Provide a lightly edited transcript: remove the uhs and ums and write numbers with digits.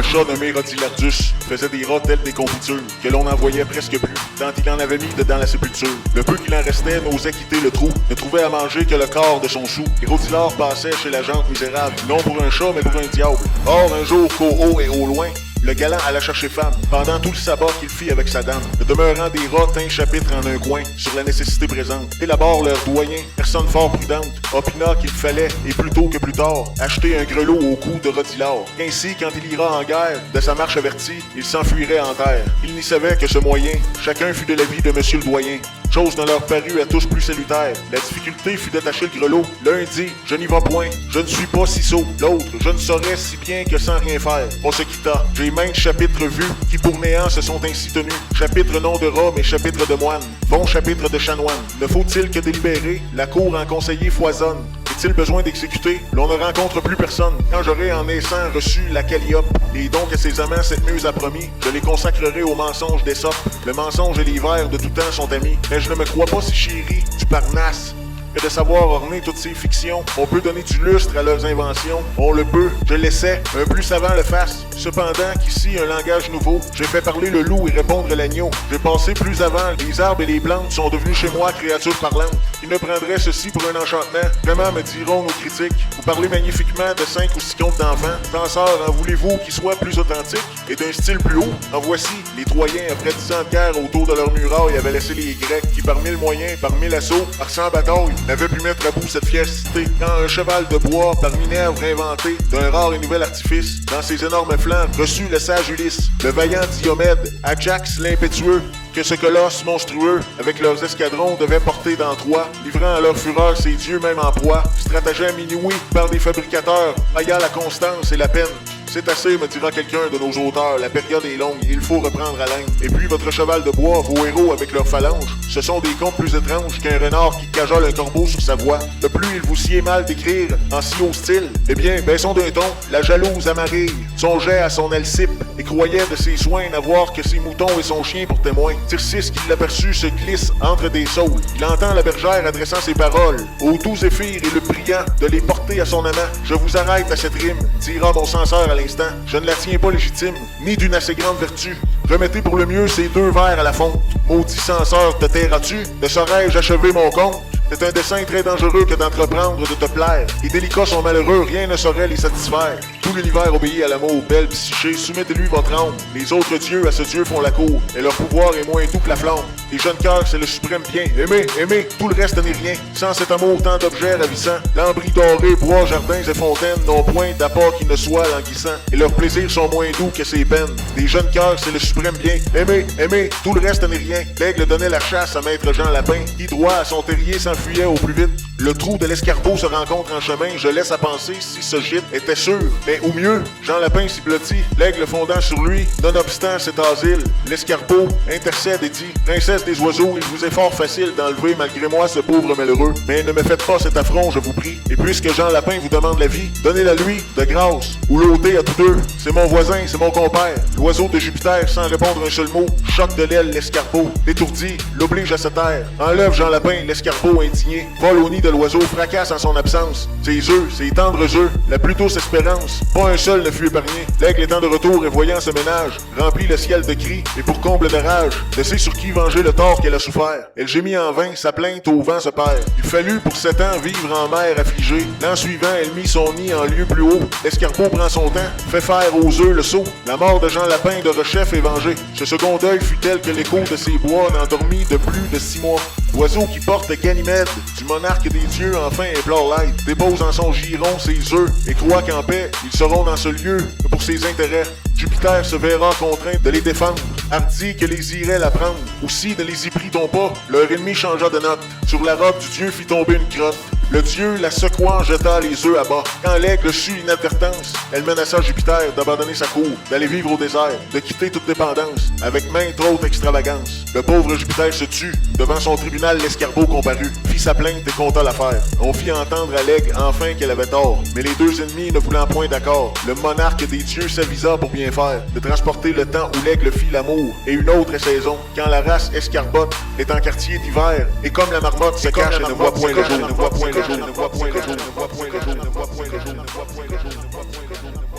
chat nommé Rodilardus faisait des rats tels des confitures, que l'on n'en voyait presque plus, tant il en avait mis dedans la sépulture. Le peu qu'il en restait n'osait quitter le trou, ne trouvait à manger que le corps de son chou. Et Rodilard passait chez la gente misérable, non pour un chat mais pour un diable. Or, un jour qu'au haut et au loin, le galant alla chercher femme, pendant tout le sabbat qu'il fit avec sa dame. Le demeurant des rats tint chapitre en un coin, sur la nécessité présente. Élabore leur doyen, personne fort prudente, opina qu'il fallait, et plus tôt que plus tard, acheter un grelot au cou de Rodilard. Qu'ainsi, quand il ira en guerre, de sa marche avertie, il s'enfuirait en terre. Il n'y savait que ce moyen, chacun fut de l'avis de monsieur le doyen. Chose ne leur parut à tous plus salutaire. La difficulté fut d'attacher le grelot. L'un dit, je n'y vais point, je ne suis pas si sot. L'autre, je ne saurais si bien que sans rien faire. On se quitta. J'ai maintes chapitres vus, qui pour néant se sont ainsi tenus. Chapitre non de rat, mais chapitre de moine. Bon chapitre de chanoine. Ne faut-il que délibérer, la cour en conseiller foisonne. Est-il besoin d'exécuter? L'on ne rencontre plus personne. Quand j'aurai en naissant reçu la calliope, les dons que ses amants cette muse a promis, je les consacrerai au mensonge d'Ésope. Le mensonge et les vers de tout temps sont amis. Mais je ne me crois pas si chéri du Parnasse que de savoir orner toutes ces fictions. On peut donner du lustre à leurs inventions. On le peut, je l'essaie, un plus savant le fasse. Cependant qu'ici un langage nouveau, j'ai fait parler le loup et répondre l'agneau. J'ai passé plus avant, les arbres et les plantes sont devenus chez moi créatures parlantes. Ils me prendraient ceci pour un enchantement. Vraiment me diront nos critiques. Vous parlez magnifiquement de 5 ou 6 contes d'enfants. Penseurs, en voulez-vous qu'ils soient plus authentiques et d'un style plus haut? En voici, les Troyens, après 10 ans de guerre autour de leur muraille, avaient laissé les Grecs qui, par 1000 moyens, par 1000 assauts, par 100 batailles, n'avaient pu mettre à bout cette fière cité. Quand un cheval de bois, par Minerve inventé, d'un rare et nouvel artifice, dans ses énormes flancs, reçut le sage Ulysse, le vaillant Diomède, Ajax l'impétueux, que ce colosse monstrueux, avec leurs escadrons, devait porter dans Troie, livrant à leur fureur ses dieux même en proie, stratagème inouï par des fabricateurs, ayant la constance et la peine. C'est assez, me dira quelqu'un de nos auteurs, la période est longue, il faut reprendre haleine. Et puis votre cheval de bois, vos héros avec leurs phalanges, ce sont des contes plus étranges qu'un renard qui cajole un corbeau sur sa voix. De plus, il vous sied mal d'écrire en si haut style. Eh bien, baissons d'un ton, la jalouse Amarille songeait à son Alcippe et croyait de ses soins n'avoir que ses moutons et son chien pour témoins. Tircis, qui l'aperçut, se glisse entre des saules. Il entend la bergère adressant ses paroles au doux zéphyr et le priant de les porter à son amant. Je vous arrête à cette rime, dira mon censeur à l'instant. Je ne la tiens pas légitime, ni d'une assez grande vertu. Remettez pour le mieux ces 2 vers à la fonte. Maudit censeur, te tairas-tu? Ne saurais-je achever mon compte? C'est un dessein très dangereux que d'entreprendre de te plaire. Les délicats sont malheureux, rien ne saurait les satisfaire. Tout l'univers obéit à l'amour, belle psyché, soumettez-lui votre âme. Les autres dieux à ce dieu font la cour, et leur pouvoir est moins doux que la flamme. Les jeunes cœurs, c'est le suprême bien. Aimez, aimez, tout le reste n'est rien. Sans cet amour, tant d'objets ravissants. Lambris dorés, bois, jardins et fontaines n'ont point d'apport qui ne soit languissant. Et leurs plaisirs sont moins doux que ses peines. Les jeunes cœurs, c'est le suprême bien. Aimez, aimez, tout le reste n'est rien. L'aigle donnait la chasse à maître Jean Lapin, qui droit à son terrier s'enfuyait au plus vite. Le trou de l'escarpeau se rencontre en chemin, je laisse à penser si ce gîte était sûr. Mais au mieux, Jean Lapin s'y blottit, l'aigle fondant sur lui, nonobstant cet asile. L'escarpeau intercède et dit, princesse des oiseaux, il vous est fort facile d'enlever malgré moi ce pauvre malheureux. Mais ne me faites pas cet affront, je vous prie. Et puisque Jean Lapin vous demande la vie, donnez-la lui, de grâce, ou l'ôtez à tous deux. C'est mon voisin, c'est mon compère. L'oiseau de Jupiter, sans répondre un seul mot, choque de l'aile l'escarpeau. L'étourdi, l'oblige à se taire. Enlève Jean Lapin, l'escarpeau indigné, vole au nid de l'oiseau, fracasse en son absence. Ses œufs, ses tendres œufs, la plus douce espérance, pas un seul ne fut épargné. L'aigle étant de retour et voyant ce ménage, remplit le ciel de cris, et pour comble de rage, ne sait sur qui venger le tort qu'elle a souffert. Elle gémit en vain, sa plainte au vent se perd. Il fallut pour 7 ans vivre en mer affligée. L'an suivant, elle mit son nid en lieu plus haut. L'escarpeau prend son temps, fait faire aux œufs le saut. La mort de Jean Lapin de Rechef est vengée. Ce second deuil fut tel que l'écho de ses bois n'endormit de plus de 6 mois. L'oiseau qui porte Ganymède, du monarque des dieux, enfin implore l'aide, dépose dans son giron ses œufs, et croit qu'en paix, ils seront dans ce lieu pour ses intérêts. Jupiter se verra contraint de les défendre, hardi que les irait la prendre. Aussi ne les y prit-on pas, leur ennemi changea de note. Sur la robe du dieu fit tomber une crotte. Le dieu, la secouant, jeta les œufs à bas. Quand l'aigle sut l'inadvertance, elle menaça Jupiter d'abandonner sa cour, d'aller vivre au désert, de quitter toute dépendance, avec maintes autres extravagances. Le pauvre Jupiter se tut. Devant son tribunal, l'escarpeau comparut, fit sa plainte et compta l'affaire. On fit entendre à l'aigle enfin qu'elle avait tort, mais les 2 ennemis ne voulant point d'accord, le monarque des dieux s'avisa pour bien faire, de transporter le temps où l'aigle fit l'amour, et une autre saison, quand la race escarbotte est en quartier d'hiver, et comme la marmotte se cache et ne voit point le jour, ne voit point le jour, ne voit point le jour, ne voit point le jour, ne voit point le jour, ne voit point le jour, ne voit point le jour, ne voit point le jour.